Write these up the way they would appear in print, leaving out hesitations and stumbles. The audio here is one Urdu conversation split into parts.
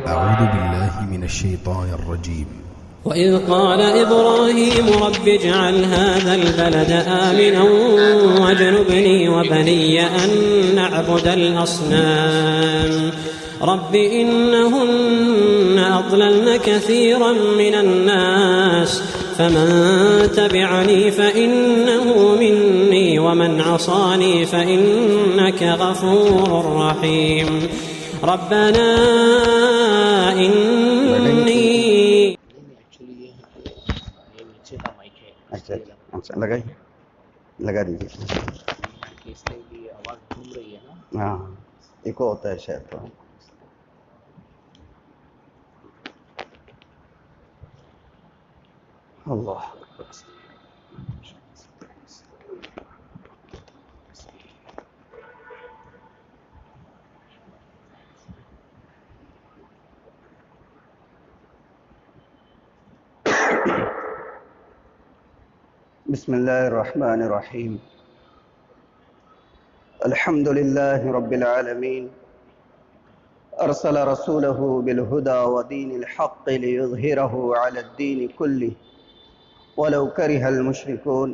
أعوذ بالله من الشيطان الرجيم. وإذ قال إبراهيم رب اجعل هذا البلد آمنا واجنبني وبني أن نعبد الأصنام رب إنهن أضللن كثيرا من الناس فمن تبعني فإنه مني ومن عصاني فإنك غفور رحيم ربنا إني اچھا لگائیے، لگا دیجیے. ہاں ایکو ہوتا ہے شاید تھوڑا. اللہ بسم الله الرحمن الرحيم. الحمد لله رب العالمين أرسل رسوله بالهدى ودين الحق ليظهره على الدين كله ولو كره المشركون،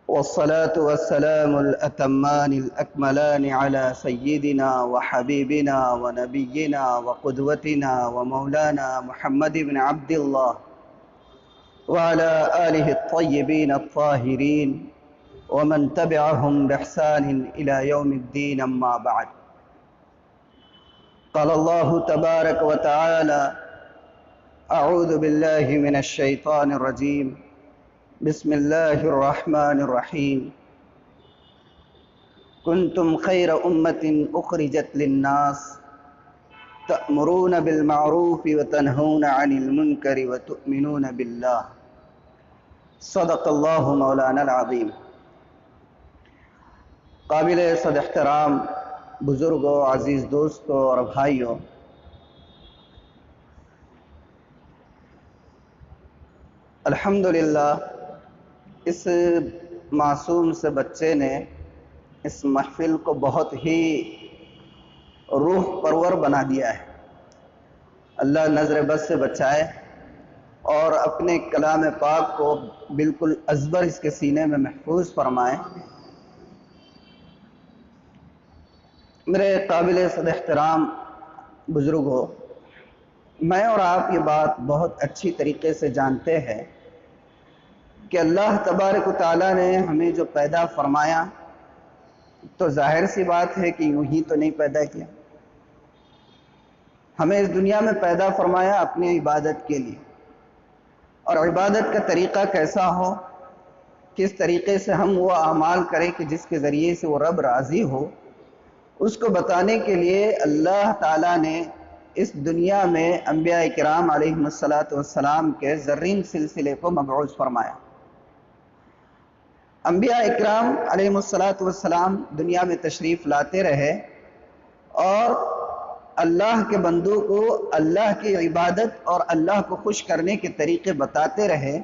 والصلاة والسلام الأتمان الأكملان على سيدنا وحبيبنا ونبينا وقدوتنا ومولانا محمد بن عبد الله وعلى آله الطيبين الطاهرين ومن تبعهم بإحسان إلى يوم الدين. أما بعد، قال الله تبارك وتعالى: أعوذ بالله من الشيطان الرجيم، بسم الله الرحمن الرحيم. كنتم خير أمة أخرجت للناس تأمرون بالمعروف وتنهون عن المنكر وتؤمنون بالله. صدق اللہ مولانا العظیم. قابل صد احترام بزرگوں، عزیز دوستوں اور بھائیوں، الحمدللہ اس معصوم سے بچے نے اس محفل کو بہت ہی روح پرور بنا دیا ہے. اللہ نظر بد سے بچائے اور اپنے کلام پاک کو بالکل ازبر اس کے سینے میں محفوظ فرمائے. میرے قابل صد احترام بزرگوں، میں اور آپ یہ بات بہت اچھی طریقے سے جانتے ہیں کہ اللہ تبارک و تعالیٰ نے ہمیں جو پیدا فرمایا تو ظاہر سی بات ہے کہ یوں ہی تو نہیں پیدا کیا. ہمیں اس دنیا میں پیدا فرمایا اپنی عبادت کے لیے، اور عبادت کا طریقہ کیسا ہو، کس طریقے سے ہم وہ اعمال کریں کہ جس کے ذریعے سے وہ رب راضی ہو، اس کو بتانے کے لیے اللہ تعالیٰ نے اس دنیا میں انبیاء کرام علیہم السلام کے زرین سلسلے کو مبعوث فرمایا. انبیاء کرام علیہم السلام دنیا میں تشریف لاتے رہے اور اللہ کے بندوں کو اللہ کی عبادت اور اللہ کو خوش کرنے کے طریقے بتاتے رہے،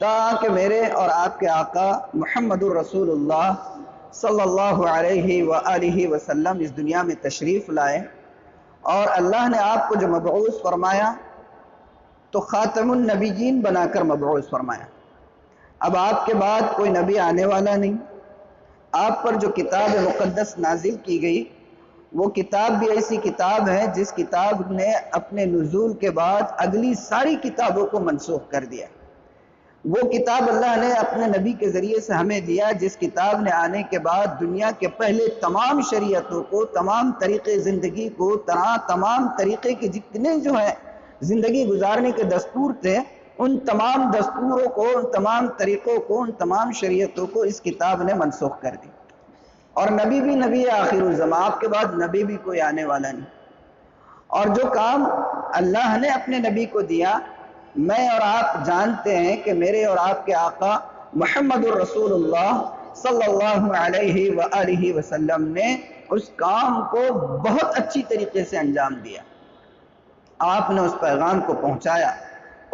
تاکہ میرے اور آپ کے آقا محمد الرسول اللہ صلی اللہ علیہ وآلہ وسلم اس دنیا میں تشریف لائے. اور اللہ نے آپ کو جو مبعوث فرمایا تو خاتم النبیین بنا کر مبعوث فرمایا. اب آپ کے بعد کوئی نبی آنے والا نہیں. آپ پر جو کتاب مقدس نازل کی گئی وہ کتاب بھی ایسی کتاب ہے جس کتاب نے اپنے نزول کے بعد اگلی ساری کتابوں کو منسوخ کر دیا. وہ کتاب اللہ نے اپنے نبی کے ذریعے سے ہمیں دیا جس کتاب نے آنے کے بعد دنیا کے پہلے تمام شریعتوں کو، تمام طریقے زندگی کو، تمام طریقے کے جتنے جو ہیں زندگی گزارنے کے دستور تھے، ان تمام دستوروں کو، ان تمام طریقوں کو، ان تمام شریعتوں کو اس کتاب نے منسوخ کر دی. اور نبی بھی نبی آخر الزمان، آپ کے بعد نبی بھی کوئی آنے والا نہیں. اور جو کام اللہ نے اپنے نبی کو دیا، میں اور آپ جانتے ہیں کہ میرے اور آپ کے آقا محمد الرسول اللہ صلی اللہ علیہ وآلہ وسلم نے اس کام کو بہت اچھی طریقے سے انجام دیا. آپ نے اس پیغام کو پہنچایا،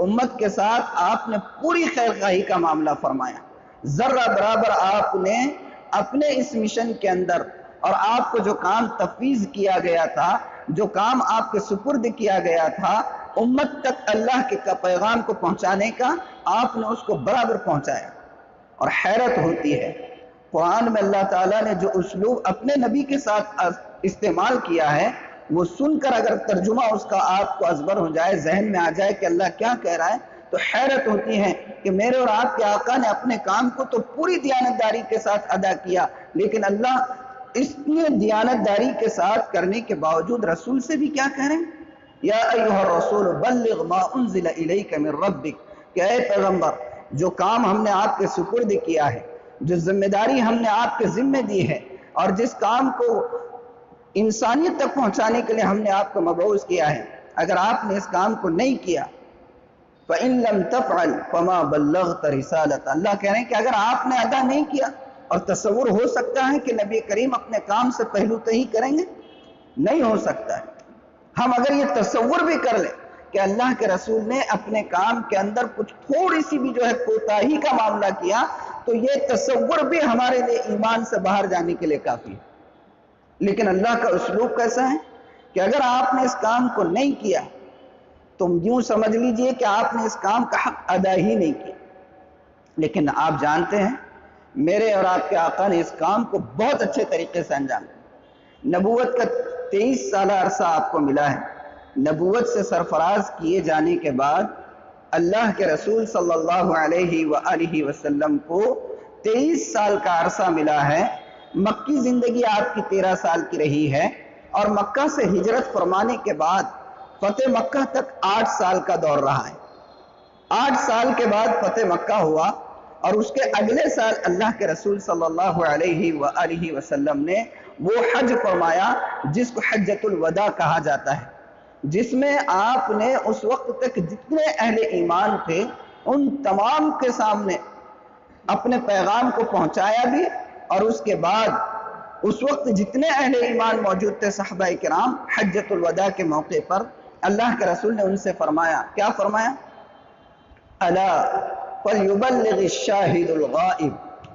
امت کے ساتھ آپ نے پوری خیر خواہی کا معاملہ فرمایا. ذرہ برابر آپ نے اپنے اس مشن کے اندر اور آپ کو جو کام تفویض کیا گیا تھا جو کام آپ کے سپرد کیا گیا تھا امت تک اللہ کے پیغام کو پہنچانے کا، آپ نے اس کو برابر پہنچایا۔ اور حیرت ہوتی ہے، قرآن میں اللہ تعالیٰ نے جو اسلوب اپنے نبی کے ساتھ استعمال کیا ہے، وہ سن کر اگر ترجمہ اس کا آپ کو ازبر ہو جائے، ذہن میں آ جائے کہ اللہ کیا کہہ رہا ہے، تو حیرت ہوتی ہے کہ میرے اور آپ کے آقا نے اپنے کام کو تو پوری دیانتداری کے ساتھ ادا کیا، لیکن اللہ اس نے دیانتداری کے ساتھ کرنے کے باوجود رسول سے بھی کیا کہہ رہے ہیں؟ یا ایھا الرسول بلغ ما انزل الیک من ربک، کہ اے پیغمبر جو کام ہم نے آپ کے سپرد کیا ہے، جو ذمہ داری ہم نے آپ کے ذمہ دی ہے، اور جس کام کو انسانیت تک پہنچانے کے لیے ہم نے آپ کو مبعوث کیا ہے، اگر آپ نے اس کام کو نہیں کیا فَإِن لَمْ تَفْعَلْ فَمَا بَلَّغْتَ رِسَالَتَ، اللہ کہہ رہے ہیں کہ اگر آپ نے ادا نہیں کیا، اور تصور ہو سکتا ہے کہ نبی کریم اپنے کام سے پہلو تہی کریں گے؟ نہیں ہو سکتا ہے۔ ہم اگر یہ تصور بھی کر لیں کہ اللہ کے رسول نے اپنے کام کے اندر کچھ تھوڑی سی بھی جو ہے کوتاہی کا معاملہ کیا، تو یہ تصور بھی ہمارے لیے ایمان سے باہر جانے کے لیے کافی ہے۔ لیکن اللہ کا اسلوب کیسا ہے کہ اگر آپ نے اس کام کو نہیں کیا، تم یوں سمجھ لیجئے کہ آپ نے اس کام کا حق ادا ہی نہیں کیا۔ لیکن آپ جانتے ہیں میرے اور آپ کے آقا نے اس کام کو بہت اچھے طریقے سے انجام دیا۔ نبوت کا 23 سالہ عرصہ آپ کو ملا ہے۔ نبوت سے سرفراز کیے جانے کے بعد اللہ کے رسول صلی اللہ علیہ وآلہ وسلم کو 23 سال کا عرصہ ملا ہے۔ مکی زندگی آپ کی 13 سال کی رہی ہے، اور مکہ سے ہجرت فرمانے کے بعد فتح مکہ تک 8 سال کا دور رہا ہے۔ 8 سال کے بعد فتح مکہ ہوا، اور اس کے اگلے سال اللہ کے رسول صلی اللہ علیہ وآلہ وسلم نے وہ حج فرمایا جس کو حجۃ الوداع کہا جاتا ہے، جس میں آپ نے اس وقت تک جتنے اہل ایمان تھے ان تمام کے سامنے اپنے پیغام کو پہنچایا بھی، اور اس کے بعد اس وقت جتنے اہل ایمان موجود تھے صحابہ کرام، حجۃ الوداع کے موقع پر اللہ کے رسول نے ان سے فرمایا، کیا فرمایا؟ الا فلیبلغ الشاہد الغائب۔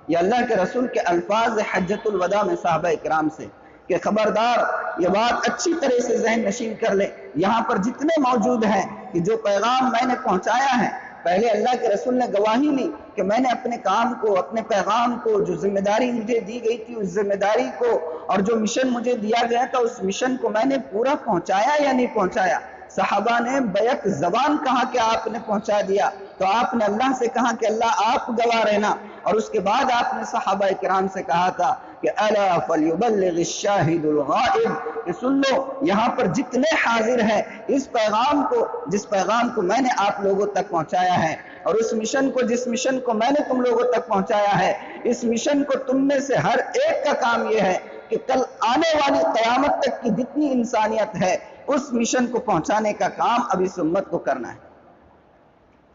یہ اللہ کے رسول کے الفاظ حجۃ الوداع میں صحابہ کرام سے، کہ خبردار یہ بات اچھی طرح سے ذہن نشین کر لے، یہاں پر جتنے موجود ہیں کہ جو پیغام میں نے پہنچایا ہے، پہلے اللہ کے رسول نے گواہی لی کہ میں نے اپنے کام کو، اپنے پیغام کو، جو ذمہ داری مجھے دی گئی تھی اس ذمہ داری کو، اور جو مشن مجھے دیا گیا تھا اس مشن کو میں نے پورا پہنچایا یا نہیں پہنچایا؟ صحابہ نے بیک زبان کہا کہ آپ نے پہنچا دیا، تو آپ نے اللہ سے کہا کہ اللہ آپ گواہ رہنا، اور اس کے بعد آپ نے صحابہ کرام سے کہا تھا کہ الا فلیبلغ الشاہد الغائب، کہ سن لو یہاں پر جتنے حاضر ہیں اس پیغام کو، جس پیغام کو میں نے آپ لوگوں تک پہنچایا ہے، اور اس مشن کو، جس مشن کو میں نے تم لوگوں تک پہنچایا ہے، اس مشن کو تم میں سے ہر ایک کا کام یہ ہے کہ کل آنے والی قیامت تک کی جتنی انسانیت ہے اس مشن کو پہنچانے کا کام اب اس امت کو کرنا ہے۔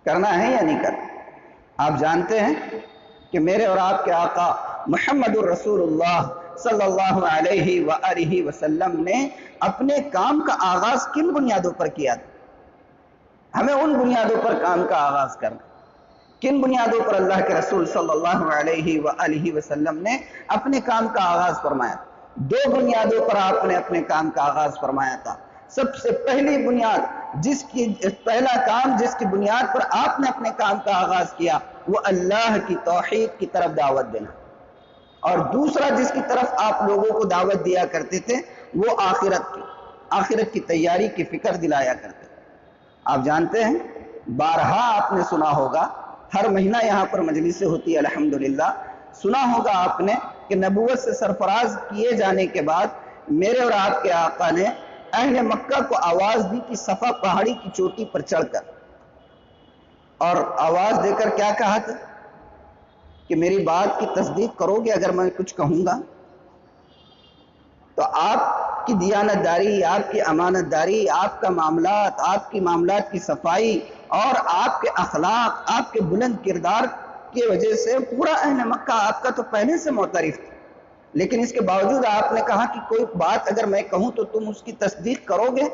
کرنا ہے یا نہیں کرنا؟ آپ جانتے ہیں کہ میرے اور آپ کے آقا محمد الرسول اللہ صلی اللہ علیہ وآلہ وسلم نے اپنے کام کا آغاز کن بنیادوں پر کیا تھا؟ ہمیں ان بنیادوں پر کام کا آغاز کرنا۔ کن بنیادوں پر اللہ کے رسول صلی اللہ علیہ وآلہ وسلم نے اپنے کام کا آغاز فرمایا؟ 2 بنیادوں پر آپ نے اپنے کام کا آغاز فرمایا تھا۔ سب سے پہلی بنیاد، پہلا کام جس کی بنیاد پر آپ نے اپنے کام کا آغاز کیا، وہ اللہ کی توحید کی طرف دعوت دینا، اور دوسرا جس کی طرف آپ لوگوں کو دعوت دیا کرتے تھے وہ آخرت کی تیاری کی فکر دلایا کرتے تھے۔ آپ جانتے ہیں، بارہا آپ نے سنا ہوگا، ہر مہینہ یہاں پر مجلسیں ہوتی ہے الحمدللہ، سنا ہوگا آپ نے کہ نبوت سے سرفراز کیے جانے کے بعد میرے اور آپ کے آقا نے اہل مکہ کو آواز دی کہ صفا پہاڑی کی چوٹی پر چڑھ کر، اور آواز دے کر کیا کہا تھا کہ میری بات کی تصدیق کرو گے اگر میں کچھ کہوں گا؟ تو آپ کی دیانتداری، آپ کی امانت داری، آپ کا معاملات، آپ کی معاملات کی صفائی اور آپ کے اخلاق، آپ کے بلند کردار کی وجہ سے پورا اہل مکہ آپ کا تو پہلے سے معترف تھا، لیکن اس کے باوجود آپ نے کہا کہ کوئی بات اگر میں کہوں تو تم اس کی تصدیق کرو گے؟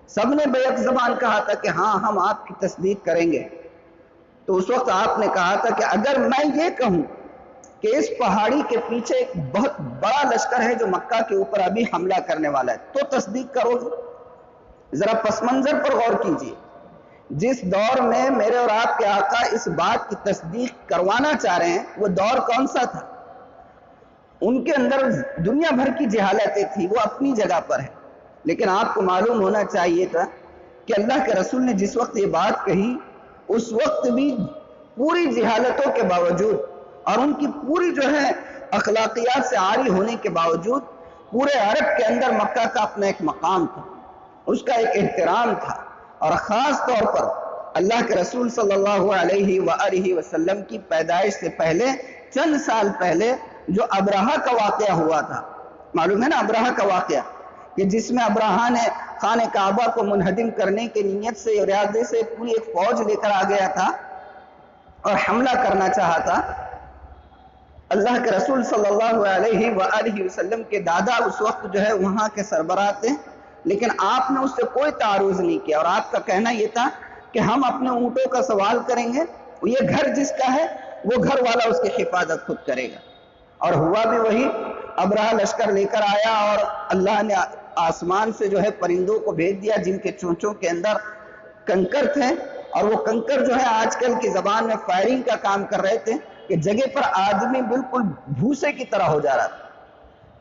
سب نے بیک زبان کہا تھا کہ ہاں ہم آپ کی تصدیق کریں گے۔ تو اس وقت آپ نے کہا تھا کہ اگر میں یہ کہوں کہ اس پہاڑی کے پیچھے ایک بہت بڑا لشکر ہے جو مکہ کے اوپر ابھی حملہ کرنے والا ہے، تو تصدیق کرو گے؟ ذرا پس منظر پر غور کیجیے. جس دور میں میرے اور آپ کے آقا اس بات کی تصدیق کروانا چاہ رہے ہیں، وہ دور کون سا تھا؟ ان کے اندر دنیا بھر کی جہالتیں تھی، وہ اپنی جگہ پر ہے، لیکن آپ کو معلوم ہونا چاہیے تھا کہ اللہ کے رسول نے جس وقت یہ بات کہی، اس وقت بھی پوری جہالتوں کے باوجود اور ان کی پوری جو ہے اخلاقیات سے عاری ہونے کے باوجود پورے عرب کے اندر مکہ کا اپنا ایک مقام تھا، اس کا ایک احترام تھا. اور خاص طور پر اللہ کے رسول صلی اللہ علیہ وآلہ وسلم کی پیدائش سے پہلے چند سال پہلے جو ابرہہ کا واقعہ ہوا تھا، معلوم ہے نا ابرہہ کا واقعہ، کہ جس میں ابرہہ نے خانہ کعبہ کو منہدم کرنے کے نیت سے ارادے سے پوری ایک فوج لے کر آ گیا تھا اور حملہ کرنا چاہا تھا. اللہ کے رسول صلی اللہ علیہ وآلہ وسلم کے دادا اس وقت جو ہے وہاں کے سربراہ تھے، لیکن آپ نے اس سے کوئی تعارض نہیں کیا، اور آپ کا کہنا یہ تھا کہ ہم اپنے اونٹوں کا سوال کریں گے، یہ گھر جس کا ہے وہ گھر والا اس کی حفاظت خود کرے گا. اور ہوا بھی وہی. ابرہہ لشکر لے کر آیا اور اللہ نے آسمان سے جو ہے پرندوں کو بھیج دیا جن کے چونچوں کے اندر کنکر تھے، اور وہ کنکر جو ہے آج کل کی زبان میں فائرنگ کا کام کر رہے تھے کہ جگہ پر آدمی بالکل بھوسے کی طرح ہو جا رہا تھا.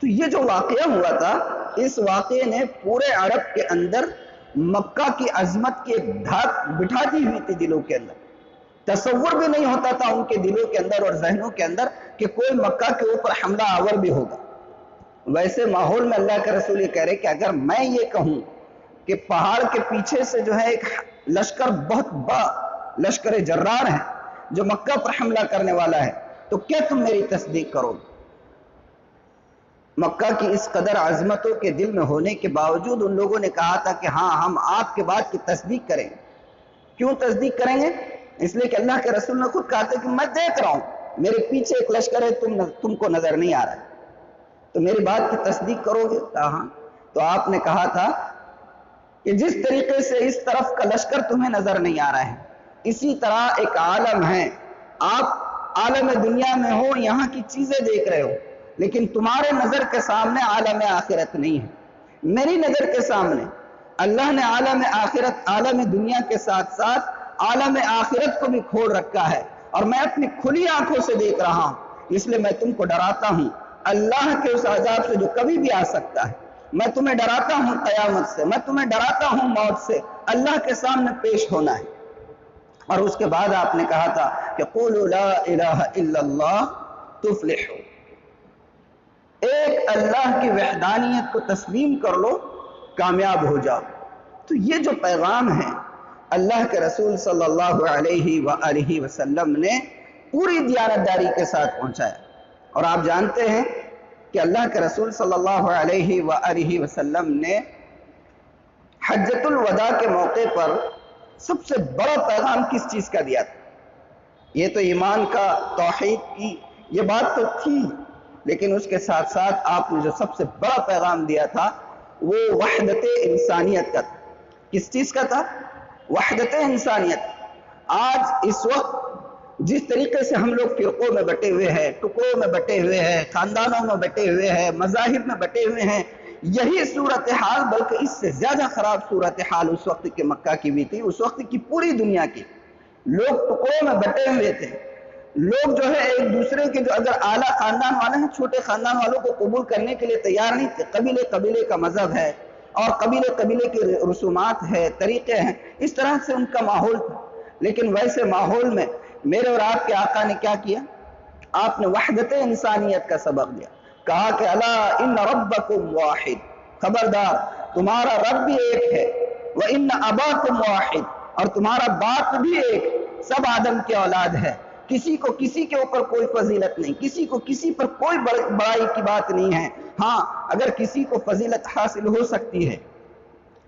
تو یہ جو واقعہ ہوا تھا، اس واقعے نے پورے عرب کے اندر مکہ کی عظمت کی ایک دھاک بٹھا دی ہوئی تھی دلوں کے اندر. تصور بھی نہیں ہوتا تھا ان کے دلوں کے اندر اور ذہنوں کے اندر کہ کوئی مکہ کے اوپر حملہ آور بھی ہوگا. ویسے ماحول میں اللہ کے رسول یہ کہہ رہے کہ اگر میں یہ کہوں کہ پہاڑ کے پیچھے سے جو ہے ایک لشکر بہت بڑا لشکر جرار ہے جو مکہ پر حملہ کرنے والا ہے، تو کیا تم میری تصدیق کرو گے؟ مکہ کی اس قدر عظمتوں کے دل میں ہونے کے باوجود ان لوگوں نے کہا تھا کہ ہاں ہم آپ کے بات کی تصدیق کریں گے. کیوں تصدیق کریں گے؟ اس لیے کہ اللہ کے رسول نے خود کہا تھا کہ میں دیکھ رہا ہوں میرے پیچھے ایک لشکر ہے، تم کو نظر نہیں آ رہا ہے، تو میری بات کی تصدیق کرو گے؟ کہا ہاں. تو آپ نے کہا تھا کہ جس طریقے سے اس طرف کا لشکر تمہیں نظر نہیں آ رہا ہے، اسی طرح ایک عالم ہے، آپ عالم دنیا میں ہو، یہاں کی چیزیں دیکھ رہے ہو، لیکن تمہارے نظر کے سامنے عالم آخرت نہیں ہے. میری نظر کے سامنے اللہ نے عالم آخرت، عالم دنیا کے ساتھ ساتھ عالم آخرت کو بھی کھول رکھا ہے، اور میں اپنی کھلی آنکھوں سے دیکھ رہا ہوں. اس لیے میں تم کو ڈراتا ہوں اللہ کے اس عذاب سے جو کبھی بھی آ سکتا ہے. میں تمہیں ڈراتا ہوں قیامت سے، میں تمہیں ڈراتا ہوں موت سے. اللہ کے سامنے پیش ہونا ہے. اور اس کے بعد آپ نے کہا تھا کہ قولوا لا الہ الا اللہ تفلحوا، ایک اللہ کی وحدانیت کو تسلیم کر لو، کامیاب ہو جاؤ. تو یہ جو پیغام ہے اللہ کے رسول صلی اللہ علیہ وآلہ وسلم نے پوری دیانتداری کے ساتھ پہنچایا. اور آپ جانتے ہیں کہ اللہ کے رسول صلی اللہ علیہ وآلہ وسلم نے حجۃ الوداع کے موقع پر سب سے بڑا پیغام کس چیز کا دیا تھا؟ یہ تو ایمان کا، توحید کی یہ بات تو تھی، لیکن اس کے ساتھ ساتھ آپ نے جو سب سے بڑا پیغام دیا تھا وہ وحدت انسانیت کا تھا. کس چیز کا تھا؟ وحدت انسانیت. آج اس وقت جس طریقے سے ہم لوگ فرقوں میں بٹے ہوئے ہیں، ٹکڑوں میں بٹے ہوئے ہیں، خاندانوں میں بٹے ہوئے ہیں، مذاہب میں بٹے ہوئے ہیں، یہی صورتحال بلکہ اس سے زیادہ خراب صورتحال اس وقت کے مکہ کی بھی تھی، اس وقت کی پوری دنیا کی. لوگ ٹکڑوں میں بٹے ہوئے تھے. لوگ جو ہے ایک دوسرے کے جو اگر اعلیٰ خاندان والے ہیں، چھوٹے خاندان والوں کو قبول کرنے کے لیے تیار نہیں تھے. قبیلے قبیلے کا مذہب ہے اور قبیلے قبیلے کے رسومات ہے، طریقے ہیں، اس طرح سے ان کا ماحول تھا. لیکن ویسے ماحول میں میرے اور آپ کے آقا نے کیا کیا؟ آپ نے وحدت انسانیت کا سبق دیا. کہا کہ الا ان ربکم واحد، خبردار تمہارا رب بھی ایک ہے، وان اباکم واحد، اور تمہارا باپ بھی ایک. سب آدم کے اولاد ہے، کسی کو کسی کے اوپر کوئی فضیلت نہیں، کسی کو کسی پر کوئی بڑائی کی بات نہیں ہے. ہاں اگر کسی کو فضیلت حاصل ہو سکتی ہے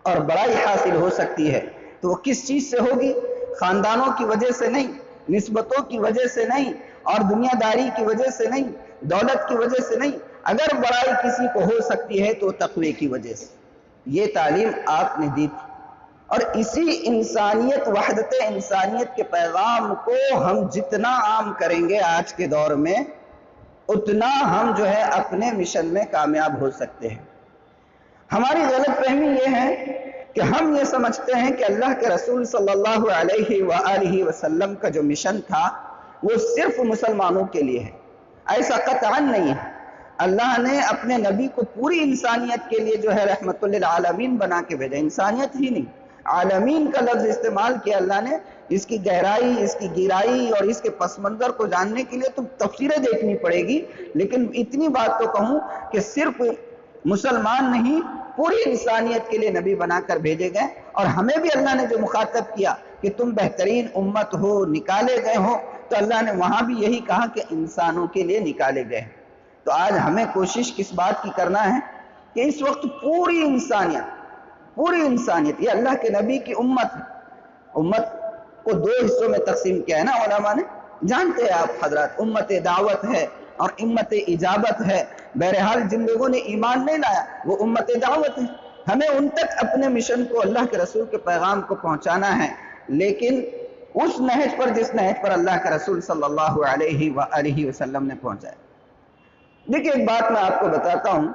اور بڑائی حاصل ہو سکتی ہے تو وہ کس چیز سے ہوگی؟ خاندانوں کی وجہ سے نہیں، نسبتوں کی وجہ سے نہیں، اور دنیا داری کی وجہ سے نہیں، دولت کی وجہ سے نہیں. اگر بڑائی کسی کو ہو سکتی ہے تو تقوی کی وجہ سے. یہ تعلیم آپ نے دی تھی. اور اسی انسانیت، وحدت انسانیت کے پیغام کو ہم جتنا عام کریں گے آج کے دور میں، اتنا ہم جو ہے اپنے مشن میں کامیاب ہو سکتے ہیں۔ ہماری غلط فہمی یہ ہے کہ ہم یہ سمجھتے ہیں کہ اللہ کے رسول صلی اللہ علیہ وآلہ وسلم کا جو مشن تھا وہ صرف مسلمانوں کے لیے ہے۔ ایسا قطعاً نہیں ہے۔ اللہ نے اپنے نبی کو پوری انسانیت کے لیے جو ہے رحمت للعالمین بنا کے بھیجا، انسانیت ہی نہیں، عالمین کا لفظ استعمال کیا اللہ نے۔ اس کی گہرائی، اس کی گہرائی اور اس کے پس منظر کو جاننے کے لیے تو تفسیریں دیکھنی پڑے گی، لیکن اتنی بات تو کہوں کہ صرف مسلمان نہیں، پوری انسانیت کے لیے نبی بنا کر بھیجے گئے۔ اور ہمیں بھی اللہ نے جو مخاطب کیا کہ تم بہترین امت ہو، نکالے گئے ہو، تو اللہ نے وہاں بھی یہی کہا کہ انسانوں کے لیے نکالے گئے۔ تو آج ہمیں کوشش کس بات کی کرنا ہے کہ اس وقت پوری انسانیت یہ اللہ کے نبی کی امت ہے۔ امت کو دو حصوں میں تقسیم کیا ہے نا علماء نے، جانتے ہیں آپ حضرات، امت دعوت ہے اور امت اجابت ہے۔ بہرحال جن لوگوں نے ایمان نہیں لایا وہ امت دعوت ہے، ہمیں ان تک اپنے مشن کو، اللہ کے رسول کے پیغام کو پہنچانا ہے، لیکن اس نہج پر جس نہج پر اللہ کے رسول صلی اللہ علیہ وآلہ وسلم نے پہنچایا۔ دیکھیں ایک بات میں آپ کو بتاتا ہوں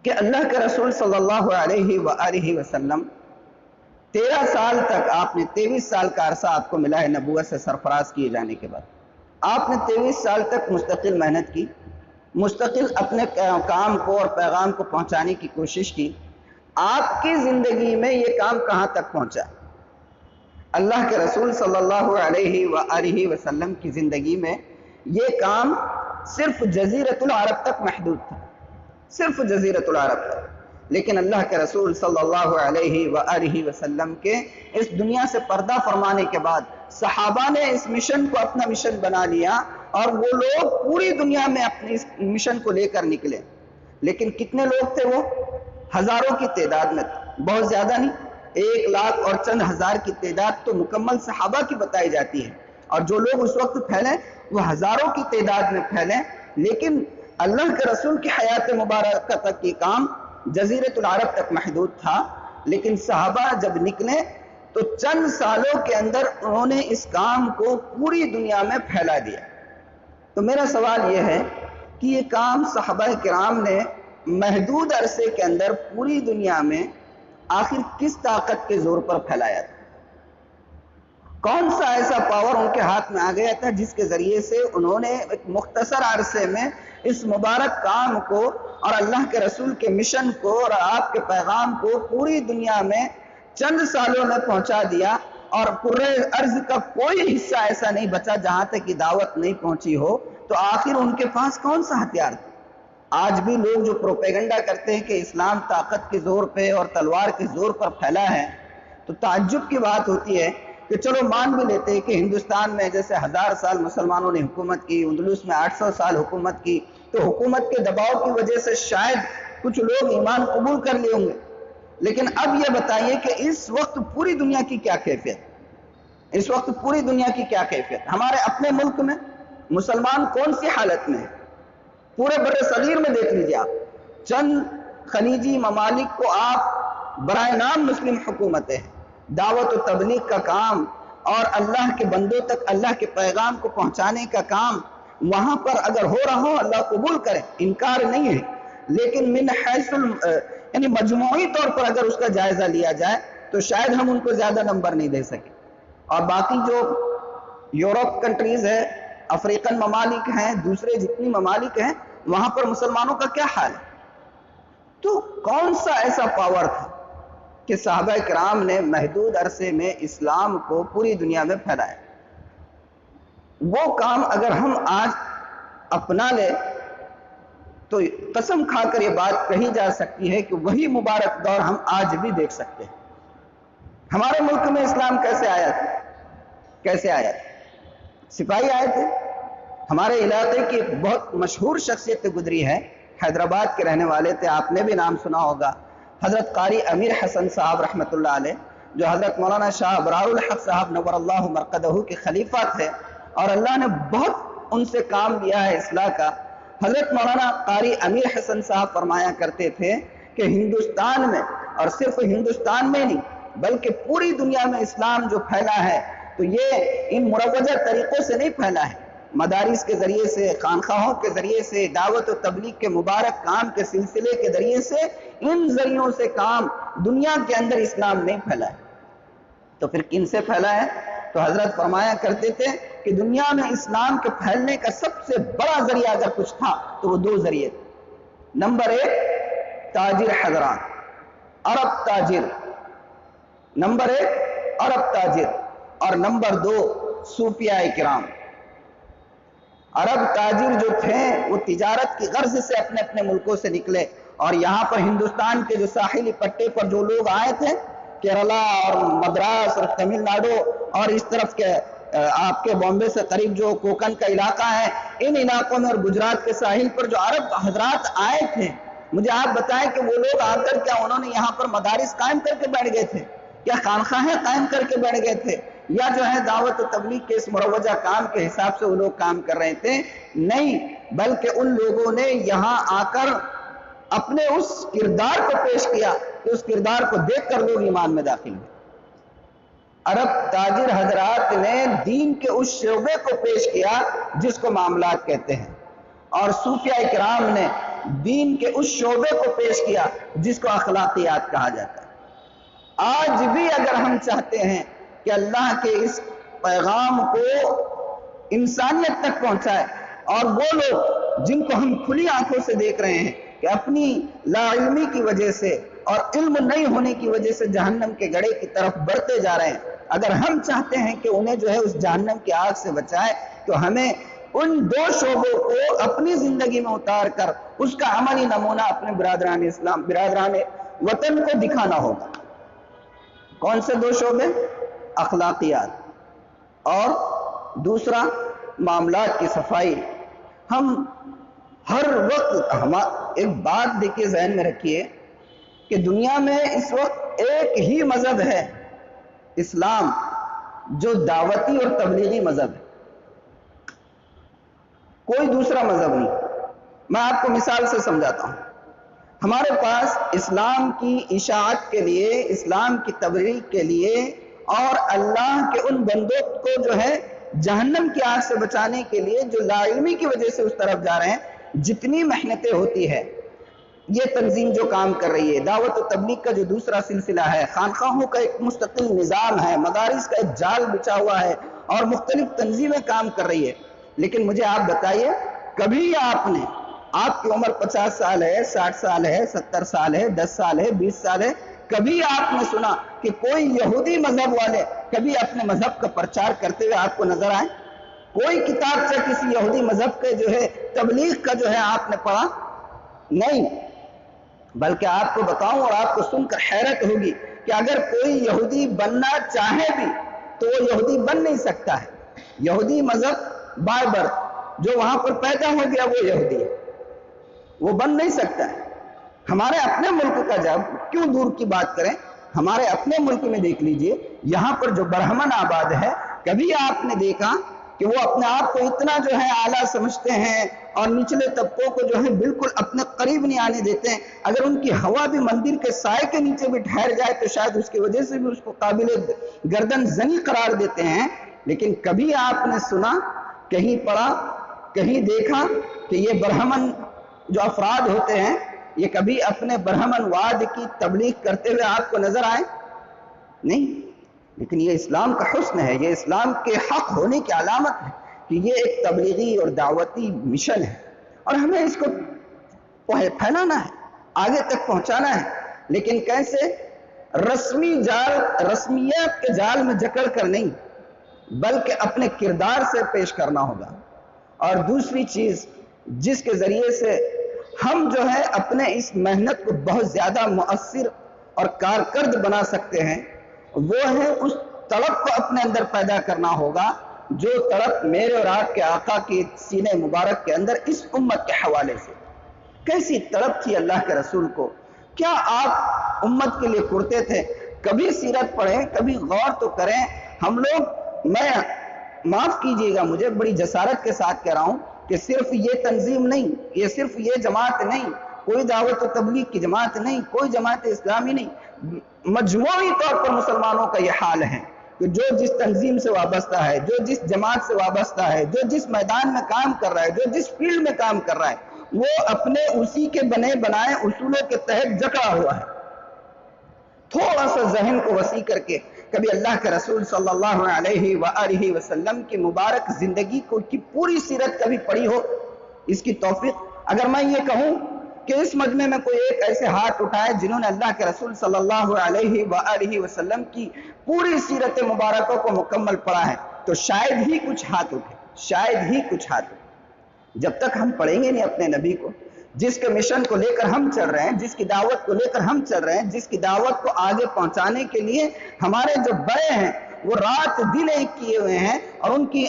کہ اللہ کے رسول صلی اللہ علیہ وآلہ وسلم 13 سال تک، آپ نے 23 سال کا عرصہ آپ کو ملا ہے نبوت سے سرفراز کیے جانے کے بعد، آپ نے 23 سال تک مستقل محنت کی، مستقل اپنے کام کو اور پیغام کو پہنچانے کی کوشش کی۔ آپ کی زندگی میں یہ کام کہاں تک پہنچا؟ اللہ کے رسول صلی اللہ علیہ وآلہ وسلم کی زندگی میں یہ کام صرف جزیرۃ العرب تک محدود تھا، صرف جزیرۃ العرب تک۔ لیکن اللہ کے رسول صلی اللہ علیہ وآلہ وسلم کے اس دنیا سے پردہ فرمانے کے بعد صحابہ نے اس مشن کو اپنا مشن بنا لیا، اور وہ لوگ پوری دنیا میں اپنے اس مشن کو لے کر نکلے۔ لیکن کتنے لوگ تھے وہ؟ ہزاروں کی تعداد میں، بہت زیادہ نہیں، 1 لاکھ اور چند ہزار کی تعداد تو مکمل صحابہ کی بتائی جاتی ہے، اور جو لوگ اس وقت پھیلے وہ ہزاروں کی تعداد میں پھیلے۔ لیکن اللہ کے رسول کی حیات مبارکہ تک یہ کام جزیرۃ العرب تک محدود تھا، لیکن صحابہ جب نکلے تو چند سالوں کے اندر انہوں نے اس کام کو پوری دنیا میں پھیلا دیا۔ تو میرا سوال یہ ہے کہ یہ کام صحابہ کرام نے محدود عرصے کے اندر پوری دنیا میں آخر کس طاقت کے زور پر پھیلایا تھا؟ کون سا ایسا پاور ان کے ہاتھ میں آ گیا تھا جس کے ذریعے سے انہوں نے ایک مختصر عرصے میں اس مبارک کام کو اور اللہ کے رسول کے مشن کو اور آپ کے پیغام کو پوری دنیا میں چند سالوں میں پہنچا دیا، اور پورے ارض کا کوئی حصہ ایسا نہیں بچا جہاں تک یہ دعوت نہیں پہنچی ہو؟ تو آخر ان کے پاس کون سا ہتھیار تھا؟ آج بھی لوگ جو پروپیگنڈا کرتے ہیں کہ اسلام طاقت کے زور پہ اور تلوار کے زور پر پھیلا ہے، تو تعجب کی بات ہوتی ہے کہ چلو مان بھی لیتے ہیں کہ ہندوستان میں جیسے 1000 سال مسلمانوں نے حکومت کی، اندلس میں 800 سال حکومت کی، تو حکومت کے دباؤ کی وجہ سے شاید کچھ لوگ ایمان قبول کر لیے ہوں گے۔ لیکن اب یہ بتائیے کہ اس وقت پوری دنیا کی کیا کیفیت؟ اس وقت پوری دنیا کی کیا کیفیت؟ ہمارے اپنے ملک میں مسلمان کون سی حالت میں ہے؟ پورے بر صغیر میں دیکھ لیجیے آپ، چند خلیجی ممالک کو آپ برائے نام مسلم حکومتیں ہیں، دعوت و تبلیغ کا کام اور اللہ کے بندوں تک اللہ کے پیغام کو پہنچانے کا کام وہاں پر اگر ہو رہا ہو، اللہ قبول کرے، انکار نہیں ہے، لیکن من حیث یعنی مجموعی طور پر اگر اس کا جائزہ لیا جائے تو شاید ہم ان کو زیادہ نمبر نہیں دے سکے۔ اور باقی جو یورپ کنٹریز ہے، افریقن ممالک ہیں، دوسرے جتنی ممالک ہیں، وہاں پر مسلمانوں کا کیا حال ہے؟ تو کون سا ایسا پاور تھا کہ صحابہ کرام نے محدود عرصے میں اسلام کو پوری دنیا میں پھیلایا؟ وہ کام اگر ہم آج اپنا لے تو قسم کھا کر یہ بات کہی جا سکتی ہے کہ وہی مبارک دور ہم آج بھی دیکھ سکتے ہیں۔ ہمارے ملک میں اسلام کیسے آیا تھا؟ کیسے آیا تھا؟ سپاہی آئے تھے۔ ہمارے علاقے کی ایک بہت مشہور شخصیت گزری ہے، حیدرآباد کے رہنے والے تھے، آپ نے بھی نام سنا ہوگا، حضرت قاری امیر حسن صاحب رحمۃ اللہ علیہ، جو حضرت مولانا شاہ ابرار الحق صاحب نور اللہ مرقدہ کے خلیفہ تھے، اور اللہ نے بہت ان سے کام لیا ہے اصلاح کا۔ حضرت مولانا قاری امیر حسن صاحب فرمایا کرتے تھے کہ ہندوستان میں، اور صرف ہندوستان میں نہیں بلکہ پوری دنیا میں اسلام جو پھیلا ہے تو یہ ان مروجہ طریقوں سے نہیں پھیلا ہے، مدارس کے ذریعے سے، خانقاہوں کے ذریعے سے، دعوت و تبلیغ کے مبارک کام کے سلسلے کے ذریعے سے، ان ذریعوں سے کام دنیا کے اندر اسلام نہیں پھیلا ہے، تو پھر کن سے پھیلا ہے؟ تو حضرت فرمایا کرتے تھے کہ دنیا میں اسلام کے پھیلنے کا سب سے بڑا ذریعہ اگر کچھ تھا تو وہ دو ذریعے تھے۔ نمبر ایک تاجر حضرات، عرب تاجر، نمبر ایک عرب تاجر، اور نمبر دو صوفیاء کرام۔ عرب تاجر جو تھے وہ تجارت کی غرض سے اپنے اپنے ملکوں سے نکلے، اور یہاں پر ہندوستان کے جو ساحلی پٹے پر جو لوگ آئے تھے، کیرلا اور مدراس اور تمل ناڈو اور اس طرف کے آپ کے بامبے سے قریب جو کوکن کا علاقہ ہے، ان علاقوں میں اور گجرات کے ساحل پر جو عرب حضرات آئے تھے، مجھے آپ بتائیں کہ وہ لوگ آ کر کیا انہوں نے یہاں پر مدارس قائم کر کے بیٹھ گئے تھے؟ کیا خانقاہیں قائم کر کے بیٹھ گئے تھے؟ یا جو ہے دعوت و تبلیغ کے اس مروجہ کام کے حساب سے وہ لوگ کام کر رہے تھے؟ نہیں، بلکہ ان لوگوں نے یہاں آ کر اپنے اس کردار کو پیش کیا کہ اس کردار کو دیکھ کر لوگ ایمان میں داخل ہوئے۔ عرب تاجر حضرات نے دین کے اس شعبے کو پیش کیا جس کو معاملات کہتے ہیں، اور صوفیاء کرام نے دین کے اس شعبے کو پیش کیا جس کو اخلاقیات کہا جاتا ہے۔ آج بھی اگر ہم چاہتے ہیں کہ اللہ کے اس پیغام کو انسانیت تک پہنچائے، اور وہ لوگ جن کو ہم کھلی آنکھوں سے دیکھ رہے ہیں کہ اپنی لا علمی کی وجہ سے اور علم نہیں ہونے کی وجہ سے جہنم کے گڑھے کی طرف بڑھتے جا رہے ہیں، اگر ہم چاہتے ہیں کہ انہیں جو ہے اس جہنم کی آگ سے بچائے، تو ہمیں ان دو شعبوں کو اپنی زندگی میں اتار کر اس کا عملی نمونہ اپنے برادران اسلام، برادران وطن کو دکھانا ہوگا۔ کون سے دو شعبے؟ اخلاقیات اور دوسرا معاملات کی صفائی۔ ہم ہر وقت ایک بات دیکھیے، ذہن میں رکھیے کہ دنیا میں اس وقت ایک ہی مذہب ہے، اسلام، جو دعوتی اور تبلیغی مذہب ہے، کوئی دوسرا مذہب نہیں۔ میں آپ کو مثال سے سمجھاتا ہوں۔ ہمارے پاس اسلام کی اشاعت کے لیے، اسلام کی تبلیغ کے لیے، اور اللہ کے ان بندوں کو جو ہے جہنم کی آگ سے بچانے کے لیے جو لا علمی کی وجہ سے اس طرف جا رہے ہیں، جتنی محنتیں ہوتی ہے، یہ تنظیم جو کام کر رہی ہے، دعوت و تبلیغ کا جو دوسرا سلسلہ ہے، خانقاہوں کا ایک مستقل نظام ہے، مدارس کا ایک جال بچا ہوا ہے، اور مختلف تنظیمیں کام کر رہی ہے، لیکن مجھے آپ بتائیے، کبھی آپ کی عمر 50 سال ہے، 60 سال ہے، 70 سال ہے، 10 سال ہے، 20 سال ہے، کبھی آپ نے سنا کہ کوئی یہودی مذہب والے کبھی اپنے مذہب کا پرچار کرتے ہوئے آپ کو نظر آئے؟ کوئی کتاب سے کسی یہودی مذہب کے جو ہے تبلیغ کا جو ہے آپ نے پڑھا؟ نہیں۔ بلکہ آپ کو بتاؤں اور آپ کو سن کر حیرت ہوگی کہ اگر کوئی یہودی بننا چاہے بھی تو وہ یہودی بن نہیں سکتا ہے۔ یہودی مذہب بائی برتھ، جو وہاں پر پیدا ہو گیا وہ یہودی ہے، وہ بن نہیں سکتا ہے۔ ہمارے اپنے ملک کا جب کیوں دور کی بات کریں، ہمارے اپنے ملک میں دیکھ لیجئے، یہاں پر جو برہمن آباد ہے، کبھی آپ نے دیکھا کہ وہ اپنے آپ کو اتنا جو ہے اعلیٰ سمجھتے ہیں اور نچلے طبقوں کو جو ہے بالکل اپنے قریب نہیں آنے دیتے ہیں؟ اگر ان کی ہوا بھی مندر کے سائے کے نیچے بھی ٹھہر جائے تو شاید اس کی وجہ سے بھی اس کو قابل گردن زنی قرار دیتے ہیں۔ لیکن کبھی آپ نے سنا، کہیں پڑھا، کہیں دیکھا کہ یہ برہمن جو افراد ہوتے ہیں، یہ کبھی اپنے برہمن واد کی تبلیغ کرتے ہوئے آپ کو نظر آئے؟ نہیں۔ لیکن یہ اسلام کا حسن ہے، یہ اسلام کے حق ہونے کی علامت ہے کہ یہ ایک تبلیغی اور دعوتی مشن ہے، اور ہمیں اس کو پھیلانا ہے، آگے تک پہنچانا ہے۔ لیکن کیسے؟ رسمیات کے جال میں جکڑ کر نہیں، بلکہ اپنے کردار سے پیش کرنا ہوگا۔ اور دوسری چیز جس کے ذریعے سے ہم جو ہے اپنے اس محنت کو بہت زیادہ مؤثر اور کارکرد بنا سکتے ہیں، وہ ہے اس طلب کو اپنے اندر پیدا کرنا ہوگا جو طلب میرے اور آپ کے آقا کی سینے مبارک کے اندر اس امت کے حوالے سے کیسی طلب تھی اللہ کے رسول کو، کیا آپ امت کے لیے کرتے تھے؟ کبھی سیرت پڑھیں، کبھی غور تو کریں۔ ہم لوگ، میں معاف کیجئے گا، مجھے بڑی جسارت کے ساتھ کہہ رہا ہوں کہ صرف یہ تنظیم نہیں، یہ صرف یہ جماعت نہیں، کوئی دعوت و تبلیغ کی جماعت نہیں، کوئی جماعت اسلامی نہیں، مجموعی طور پر مسلمانوں کا یہ حال ہے کہ جو جس تنظیم سے وابستہ ہے، جو جس جماعت سے وابستہ ہے، جو جس میدان میں کام کر رہا ہے، جو جس فیلڈ میں کام کر رہا ہے، وہ اپنے اسی کے بنے بنائے اصولوں کے تحت جکڑا ہوا ہے۔ تھوڑا سا ذہن کو وسیع کر کے کبھی اللہ کے رسول صلی اللہ علیہ وآلہ وسلم کی مبارک زندگی کی پوری سیرت کبھی پڑھی ہو؟ اس کی توفیق اگر میں یہ کہوں کہ اس مجمع میں کوئی ایک ایسے ہاتھ اٹھائے جنہوں نے اللہ کے رسول صلی اللہ علیہ وآلہ وسلم کی پوری سیرت مبارکہ کو مکمل پڑھا ہے، تو شاید ہی کچھ ہاتھ اٹھے، شاید ہی کچھ ہاتھ اٹھے۔ جب تک ہم پڑھیں گے نہیں اپنے نبی کو، جس کے مشن کو لے کر ہم چل رہے ہیں، جس کی دعوت کو لے کر ہم چل رہے ہیں، جس کی دعوت کو آگے پہنچانے کے لیے ہمارے جو بڑے ہیں وہ رات دن ایک کیے ہوئے ہیں اور ان کی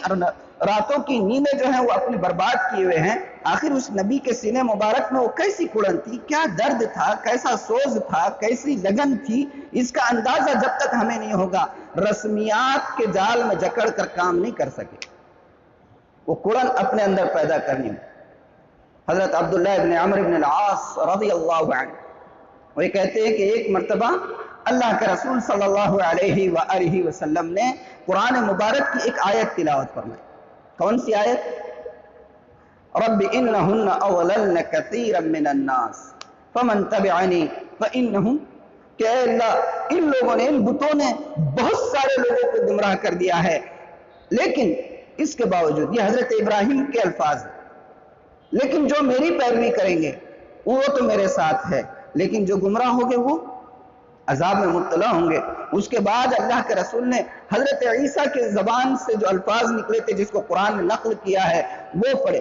راتوں کی نیندیں جو ہیں وہ اپنی برباد کیے ہوئے ہیں، آخر اس نبی کے سینے مبارک میں وہ کیسی کڑن تھی، کیا درد تھا، کیسا سوز تھا، کیسی لگن تھی، اس کا اندازہ جب تک ہمیں نہیں ہوگا رسمیات کے جال میں جکڑ کر کام نہیں کر سکے۔ وہ کڑن اپنے اندر پیدا کرنی ہے۔ حضرت عبداللہ ابن عمرو ابن العاص رضی اللہ عنہ وہ کہتے ہیں کہ ایک مرتبہ اللہ کے رسول صلی اللہ علیہ وآلہ وسلم نے قرآن مبارک کی ایک آیت تلاوت فرمائی۔ کون سی آیت؟ رب انہن اضللن کثیرا من الناس فمن تبعنی فانہم، کہ اے اللہ ان لوگوں نے، ان بتوں نے بہت سارے لوگوں کو گمراہ کر دیا ہے، لیکن اس کے باوجود، یہ حضرت ابراہیم کے الفاظ ہیں، لیکن جو میری پیروی کریں گے وہ تو میرے ساتھ ہے، لیکن جو گمراہ ہوں گے وہ عذاب میں مبتلا ہوں گے۔ اس کے بعد اللہ کے رسول نے حضرت عیسیٰ کے زبان سے جو الفاظ نکلے تھے جس کو قرآن نے نقل کیا ہے وہ پڑھے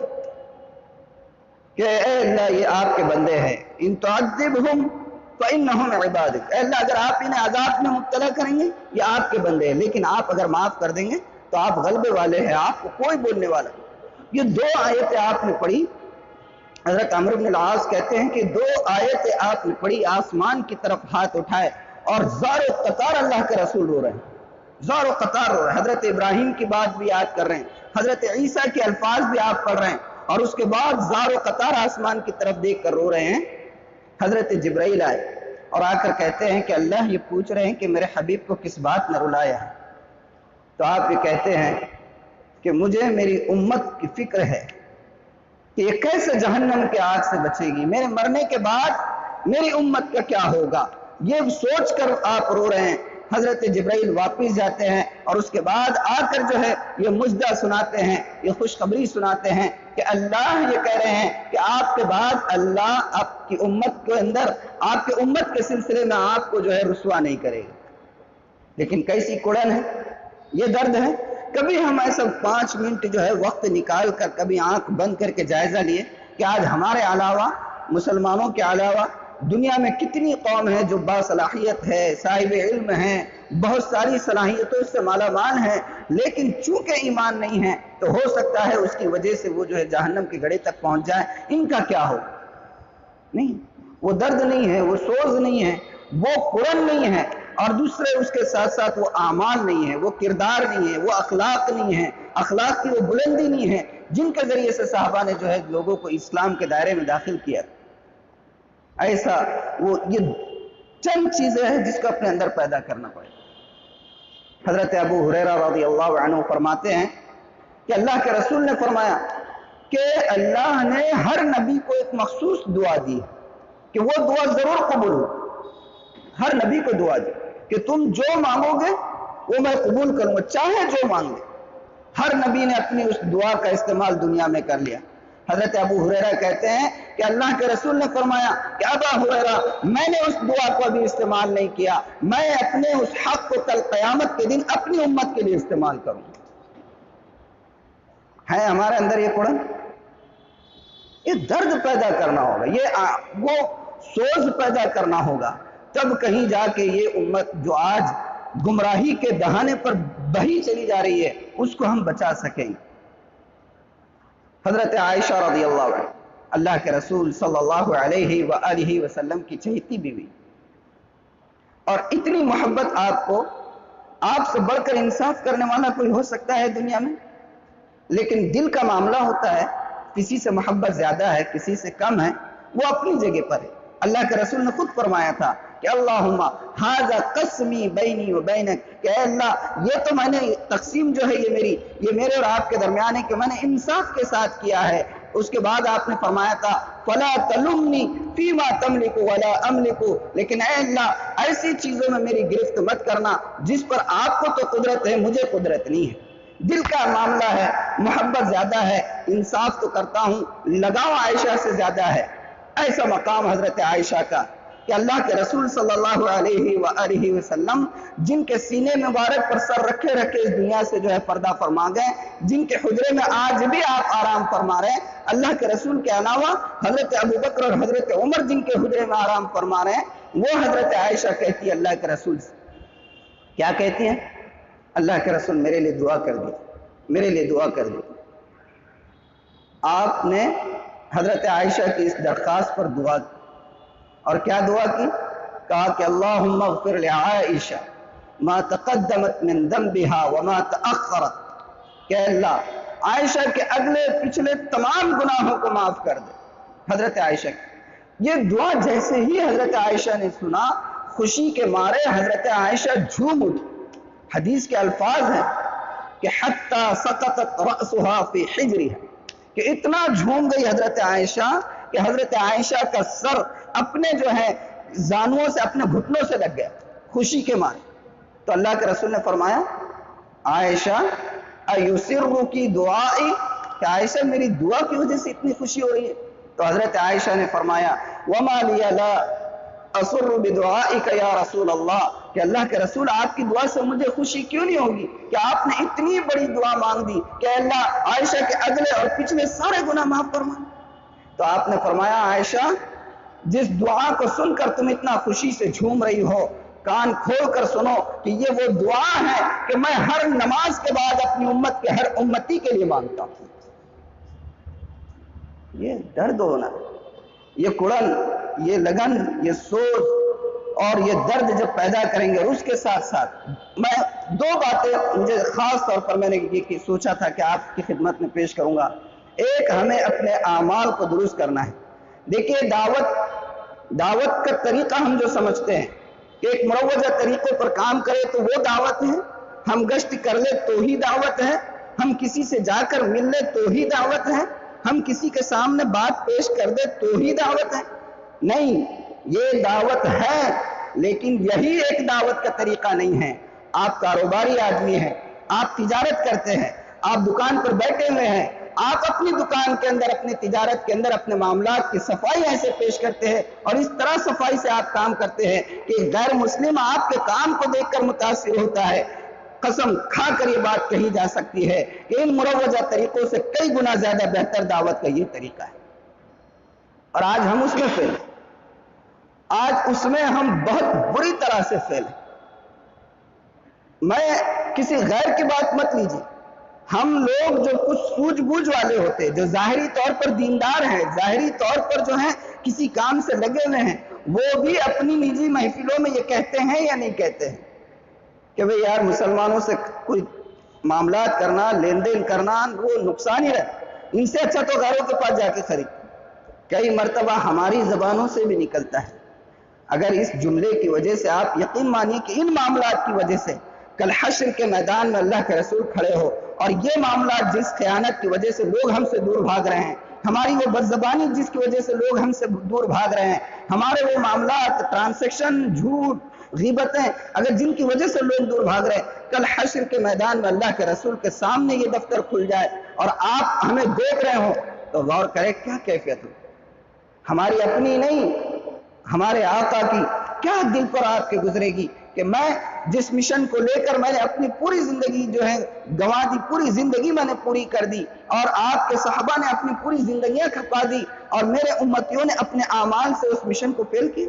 کہ اے اللہ یہ آپ کے بندے ہیں، ان تعذبہم فانہم عبادک، اے اللہ اگر آپ انہیں عذاب میں مبتلا کریں گے یہ آپ کے بندے ہیں، لیکن آپ اگر معاف کر دیں گے تو آپ غلبے والے ہیں، آپ کو کوئی بولنے والا نہیں۔ یہ دو آیتیں آپ نے پڑھی۔ حضرت عمرو بن العاص کہتے ہیں کہ دو آیتیں آپ نے پڑھی، آسمان کی طرف ہاتھ اٹھائے اور زار و قطار اللہ کے رسول رو رہے ہیں، زار و قطار رو رہے ہیں، حضرت ابراہیم کی بات بھی یاد کر رہے ہیں، حضرت عیسیٰ کے الفاظ بھی آپ پڑھ رہے ہیں، اور اس کے بعد زار و قطار آسمان کی طرف دیکھ کر رو رہے ہیں۔ حضرت جبرائیل آئے اور آ کر کہتے ہیں کہ اللہ یہ پوچھ رہے ہیں کہ میرے حبیب کو کس بات نے رلایا ہے؟ تو آپ یہ کہتے ہیں کہ مجھے میری امت کی فکر ہے کہ یہ کیسے جہنم کے آگ سے بچے گی، میرے مرنے کے بعد میری امت کا کیا ہوگا، یہ سوچ کر آپ رو رہے ہیں۔ حضرت جبرائیل واپس جاتے ہیں اور اس کے بعد آ کر جو ہے یہ مجدہ سناتے ہیں، یہ خوشخبری سناتے ہیں کہ اللہ یہ کہہ رہے ہیں کہ آپ کے بعد اللہ آپ کی امت کے اندر، آپ کی امت کے سلسلے میں آپ کو جو ہے رسوا نہیں کرے گا۔ لیکن کیسی کڑن ہے، یہ درد ہے۔ کبھی ہم ایسا 5 منٹ جو ہے وقت نکال کر کبھی آنکھ بند کر کے جائزہ لیے کہ آج ہمارے علاوہ، مسلمانوں کے علاوہ دنیا میں کتنی قوم ہے جو باصلاحیت ہے، صاحب علم ہیں، بہت ساری صلاحیتوں سے مالا مال ہیں، لیکن چونکہ ایمان نہیں ہے تو ہو سکتا ہے اس کی وجہ سے وہ جو ہے جہنم کے گڑھے تک پہنچ جائے۔ ان کا کیا ہو؟ نہیں، وہ درد نہیں ہے، وہ سوز نہیں ہے، وہ قرن نہیں ہے، اور دوسرے اس کے ساتھ ساتھ وہ اعمال نہیں ہے، وہ کردار نہیں ہے، وہ اخلاق نہیں ہے، اخلاق کی وہ بلندی نہیں ہے جن کے ذریعے سے صحابہ نے جو ہے لوگوں کو اسلام کے دائرے میں داخل کیا۔ ایسا وہ یہ چند چیزیں ہیں جس کو اپنے اندر پیدا کرنا پڑے۔ حضرت ابو ہریرہ رضی اللہ عنہ فرماتے ہیں کہ اللہ کے رسول نے فرمایا کہ اللہ نے ہر نبی کو ایک مخصوص دعا دی کہ وہ دعا ضرور قبول ہو۔ ہر نبی کو دعا دی کہ تم جو مانگو گے وہ میں قبول کروں گا، چاہے جو مانگے۔ ہر نبی نے اپنی اس دعا کا استعمال دنیا میں کر لیا۔ حضرت ابو ہریرہ کہتے ہیں کہ اللہ کے رسول نے فرمایا کہ ابا ہریرہ میں نے اس دعا کو ابھی استعمال نہیں کیا، میں اپنے اس حق کو کل قیامت کے دن اپنی امت کے لیے استعمال کروں۔ ہے ہمارے اندر یہ قرآن؟ یہ درد پیدا کرنا ہوگا، یہ وہ سوز پیدا کرنا ہوگا، تب کہیں جا کے یہ امت جو آج گمراہی کے دہانے پر بہی چلی جا رہی ہے اس کو ہم بچا سکیں۔ حضرت عائشہ رضی اللہ عنہ اللہ کے رسول صلی اللہ علیہ وآلہ وسلم کی چہیتی بیوی، اور اتنی محبت آپ کو، آپ سے بڑھ کر انصاف کرنے والا کوئی ہو سکتا ہے دنیا میں؟ لیکن دل کا معاملہ ہوتا ہے، کسی سے محبت زیادہ ہے، کسی سے کم ہے، وہ اپنی جگہ پر ہے۔ اللہ کے رسول نے خود فرمایا تھا کہ اللہم ھذا قسمی بینی و بینک، کہ اے اللہ یہ تو میں نے تقسیم جو ہے یہ میرے اور آپ کے درمیان ہے کہ میں نے انصاف کے ساتھ کیا ہے۔ اس کے بعد آپ نے فرمایا تھا فلا تلمنی فیما تملک ولا املک، لیکن اے اللہ ایسی چیزوں میں میری گرفت مت کرنا جس پر آپ کو تو قدرت ہے مجھے قدرت نہیں ہے۔ دل کا معاملہ ہے، محبت زیادہ ہے، انصاف تو کرتا ہوں، لگاؤ عائشہ سے زیادہ ہے۔ ایسا مقام حضرت عائشہ کا کہ اللہ کے رسول صلی اللہ علیہ وآلہ وسلم جن کے سینے مبارک پر سر رکھے رکھے اس دنیا سے جو ہے پردہ فرما گئے، جن کے حجرے میں آج بھی آپ آرام فرما رہے ہیں، اللہ کے رسول کے علاوہ حضرت ابوبکر اور حضرت عمر جن کے حجرے میں آرام فرما رہے ہیں، وہ حضرت عائشہ کہتی ہے اللہ کے رسول سے، کیا کہتی ہیں؟ اللہ کے رسول میرے لیے دعا کر دی، میرے لیے دعا کر دی۔ آپ نے حضرت عائشہ کی اس درخواست پر دعا کی، اور کیا دعا کی؟ کہا کہ اللہم اغفر لعائشہ ما تقدمت من ذنبها وما تأخرت، کہ اللہ عائشہ کے اگلے پچھلے تمام گناہوں کو معاف کر دے۔ حضرت عائشہ کی یہ دعا جیسے ہی حضرت عائشہ نے سنا، خوشی کے مارے حضرت عائشہ جھوم اٹھی۔ حدیث کے الفاظ ہیں کہ حتی سقطت رأسها فی حجرها، کہ اتنا جھوم گئی حضرت عائشہ کہ حضرت عائشہ کا سر اپنے جو ہے زانوں سے، اپنے گھٹنوں سے لگ گیا خوشی کے مارے۔ تو اللہ کے رسول نے فرمایا عائشہ ایسرکی دعائی، کہ عائشہ میری دعا کی وجہ سے اتنی خوشی ہو رہی ہے؟ تو حضرت عائشہ نے فرمایا وما لی لا اسر بدعائک یا رسول اللہ، کہ اللہ کے رسول آپ کی دعا سے مجھے خوشی کیوں نہیں ہوگی کہ آپ نے اتنی بڑی دعا مانگ دی کہ اللہ عائشہ کے اگلے اور پچھلے سارے گناہ معاف فرما۔ تو آپ نے فرمایا عائشہ جس دعا کو سن کر تم اتنا خوشی سے جھوم رہی ہو، کان کھول کر سنو کہ یہ وہ دعا ہے کہ میں ہر نماز کے بعد اپنی امت کے ہر امتی کے لیے مانگتا ہوں۔ یہ درد ہونا، یہ کڑن، یہ لگن، یہ سوز اور یہ درد جب پیدا کریں گے، اور اس کے ساتھ ساتھ میں دو باتیں مجھے خاص طور پر میں نے یہ سوچا تھا کہ آپ کی خدمت میں پیش کروں گا۔ ایک، ہمیں اپنے اعمال کو درست کرنا ہے۔ دیکھیے دعوت کا طریقہ ہم جو سمجھتے ہیں کہ ایک مروجہ طریقے پر کام کرے تو وہ دعوت ہے، ہم گشت کر لے تو ہی دعوت ہے، ہم کسی سے جا کر مل لے تو ہی دعوت ہے، ہم کسی کے سامنے بات پیش کر دے تو ہی دعوت ہے۔ نہیں، یہ دعوت ہے، لیکن یہی ایک دعوت کا طریقہ نہیں ہے۔ آپ کاروباری آدمی ہیں، آپ تجارت کرتے ہیں، آپ دکان پر بیٹھے ہوئے ہیں، آپ اپنی دکان کے اندر، اپنی تجارت کے اندر اپنے معاملات کی صفائی ایسے پیش کرتے ہیں اور اس طرح صفائی سے آپ کام کرتے ہیں کہ غیر مسلم آپ کے کام کو دیکھ کر متاثر ہوتا ہے۔ قسم کھا کر یہ بات کہی جا سکتی ہے کہ ان مروجہ طریقوں سے کئی گنا زیادہ بہتر دعوت کا یہ طریقہ ہے، اور آج ہم اس میں فیل ہیں، آج اس میں ہم بہت بری طرح سے فیل ہیں۔ میں کسی غیر کی بات مت لیجیے، ہم لوگ جو کچھ سوجھ بوجھ والے ہوتے ہیں، جو ظاہری طور پر دیندار ہیں، ظاہری طور پر جو ہیں کسی کام سے لگے ہوئے ہیں، وہ بھی اپنی نجی محفلوں میں یہ کہتے ہیں یا نہیں کہتے ہیں کہ بھئی یار مسلمانوں سے کوئی معاملات کرنا، لین دین کرنا وہ نقصان ہی رہتا، ان سے اچھا تو غیروں کے پاس جا کے خرید۔ کئی مرتبہ ہماری زبانوں سے بھی نکلتا ہے۔ اگر اس جملے کی وجہ سے آپ یقین مانیے کہ ان معاملات کی وجہ سے کل حشر کے میدان میں اللہ کے رسول کھڑے ہو، اور یہ معاملات جس خیانت کی وجہ سے لوگ ہم سے دور بھاگ رہے ہیں، ہماری وہ بدزبانی جس کی وجہ سے لوگ ہم سے دور بھاگ رہے ہیں، ہمارے وہ معاملات، ٹرانزیکشن، جھوٹ، غیبتیں، اگر جن کی وجہ سے لوگ دور بھاگ رہے ہیں، کل حشر کے میدان میں اللہ کے رسول کے سامنے یہ دفتر کھل جائے اور آپ ہمیں دیکھ رہے ہوں تو غور کریں کیا کیفیت ہو، ہماری اپنی نہیں، ہمارے آقا کی کیا دل پر آپ کے گزرے گی کہ میں جس مشن کو لے کر میں نے اپنی پوری زندگی جو ہے گنوا دی، پوری زندگی میں نے پوری کر دی، اور آپ کے صحابہ نے اپنی پوری زندگیاں کھپا دی، اور میرے امتیوں نے اپنے اعمال سے اس مشن کو فیل کیا۔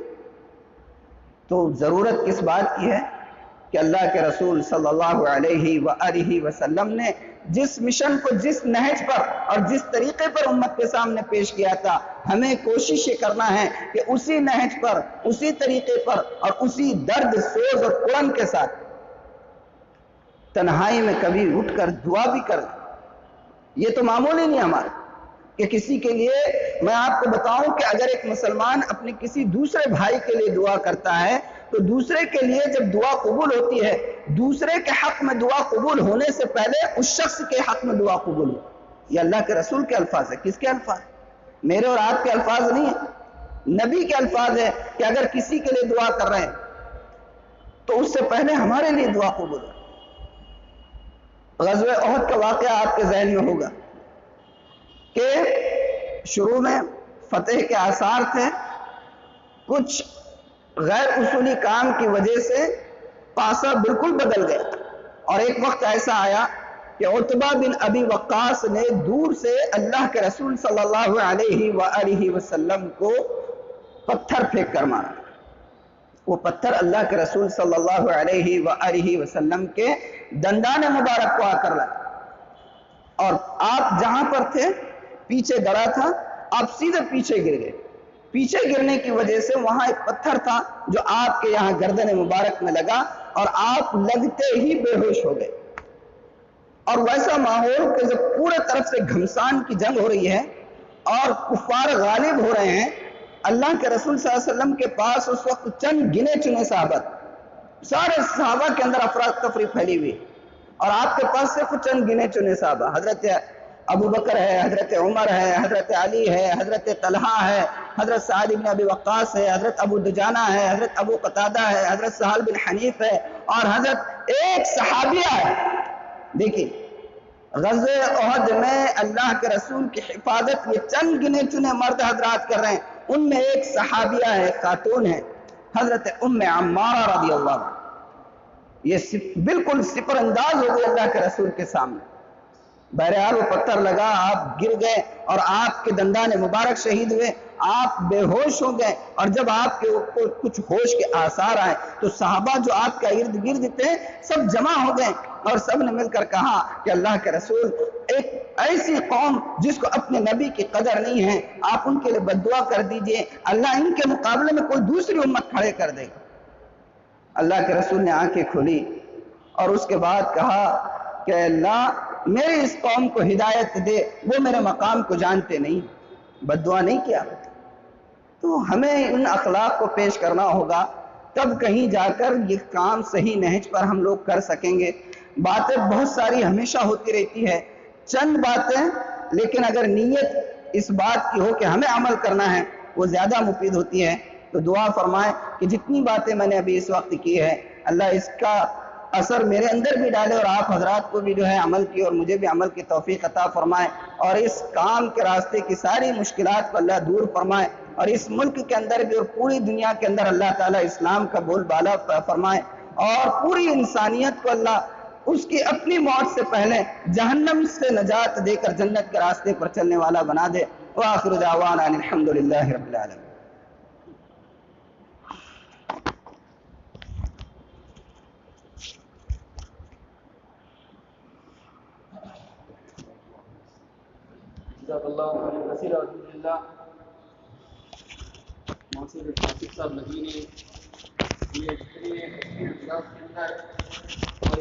تو ضرورت کس بات کی ہے کہ اللہ کے رسول صلی اللہ علیہ وآلہ وسلم نے جس مشن کو جس نہج پر اور جس طریقے پر امت کے سامنے پیش کیا تھا، ہمیں کوشش یہ کرنا ہے کہ اسی نہج پر، اسی طریقے پر اور اسی درد، سوز اور قرن کے ساتھ تنہائی میں کبھی اٹھ کر دعا بھی کر، یہ تو معمول ہی نہیں ہمارا کہ کسی کے لیے میں آپ کو بتاؤں کہ اگر ایک مسلمان اپنے کسی دوسرے بھائی کے لیے دعا کرتا ہے تو دوسرے کے لیے جب دعا قبول ہوتی ہے، دوسرے کے حق میں دعا قبول ہونے سے پہلے اس شخص کے حق میں دعا قبول ہو. یہ اللہ کے رسول کے الفاظ ہے. کس کے الفاظ؟ میرے اور آپ کے الفاظ نہیں ہیں، نبی کے الفاظ ہے کہ اگر کسی کے لیے دعا کر رہے ہیں تو اس سے پہلے ہمارے لیے دعا قبول ہو. غزوہ احد کا واقعہ آپ کے ذہن میں ہوگا کہ شروع میں فتح کے آثار تھے، کچھ غیر اصولی کام کی وجہ سے پاسا بالکل بدل گیا، اور ایک وقت ایسا آیا کہ عتبہ بن ابی وقاص نے دور سے اللہ کے رسول صلی اللہ علیہ وآلہ وسلم کو پتھر پھینک کر مارا. وہ پتھر اللہ کے رسول صلی اللہ علیہ وآلہ وسلم کے دندان مبارک کو آ کر لگا، اور آپ جہاں پر تھے پیچھے گڑا تھا، آپ سیدھے پیچھے گر گئے. پیچھے گرنے کی وجہ سے وہاں ایک پتھر تھا جو آپ کے یہاں گردن مبارک میں لگا اور آپ لگتے ہی بے ہوش ہو گئے. اور ویسا ماحول کہ جب پورے طرف سے گھمسان کی جنگ ہو رہی ہے اور کفار غالب ہو رہے ہیں، اللہ کے رسول صلی اللہ علیہ وسلم کے پاس اس وقت چند گنے چنے صحابہ، سارے صحابہ کے اندر افراتفری پھیلی ہوئی، اور آپ کے پاس صرف چند گنے چنے صحابہ، حضرت ابو بکر ہے، حضرت عمر ہے، حضرت علی ہے، حضرت طلحہ ہے، حضرت سعد بن ابی وقاص ہے، حضرت ابو دجانہ ہے، حضرت ابو قتادہ ہے، حضرت سہل بن حنیف ہے، اور حضرت ایک صحابیہ ہے. دیکھیں غزوہ احد میں اللہ کے رسول کی حفاظت یہ چند گنے چنے مرد حضرات کر رہے ہیں، ان میں ایک صحابیہ ہے، خاتون ہے، حضرت ام عمارہ رضی اللہ عنہ. یہ بالکل سپر انداز ہو گئی اللہ کے رسول کے سامنے. بہرحال وہ پتھر لگا، آپ گر گئے اور آپ کے دندان مبارک شہید ہوئے، آپ بے ہوش ہو گئے. اور جب آپ کے اوپر کچھ ہوش کے آثار آئے تو صحابہ جو آپ کا ارد گرد تھے سب جمع ہو گئے، اور سب نے مل کر کہا کہ اللہ کے رسول، ایک ایسی قوم جس کو اپنے نبی کی قدر نہیں ہے، آپ ان کے لیے بد دعا کر دیجئے، اللہ ان کے مقابلے میں کوئی دوسری امت کھڑے کر دے گا. اللہ کے رسول نے آنکھیں کھولی اور اس کے بعد کہا کہ اللہ میرے اس قوم کو ہدایت دے، وہ میرے مقام کو جانتے نہیں. بد دعا نہیں کیا. تو ہمیں ان اخلاق کو پیش کرنا ہوگا، تب کہیں جا کر یہ کام صحیح نہج پر ہم لوگ کر سکیں گے. باتیں بہت ساری ہمیشہ ہوتی رہتی ہے، چند باتیں، لیکن اگر نیت اس بات کی ہو کہ ہمیں عمل کرنا ہے وہ زیادہ مفید ہوتی ہے. تو دعا فرمائیں کہ جتنی باتیں میں نے ابھی اس وقت کی ہے اللہ اس کا اثر میرے اندر بھی ڈالے، اور آپ حضرات کو بھی جو ہے عمل کی اور مجھے بھی عمل کی توفیق عطا فرمائے، اور اس کام کے راستے کی ساری مشکلات کو اللہ دور فرمائے، اور اس ملک کے اندر بھی اور پوری دنیا کے اندر اللہ تعالیٰ اسلام کا بول بالا فرمائے، اور پوری انسانیت کو اللہ اس کی اپنی موت سے پہلے جہنم سے نجات دے کر جنت کے راستے پر چلنے والا بنا دے. وآخر دعوانا ان الحمدللہ رب العالمین. جزاک اللہ خیر کثیر. الحمدللہ محسن الحافظ صاحب ندوی نے یہ جتنے تفصیل انداز کے اندر اور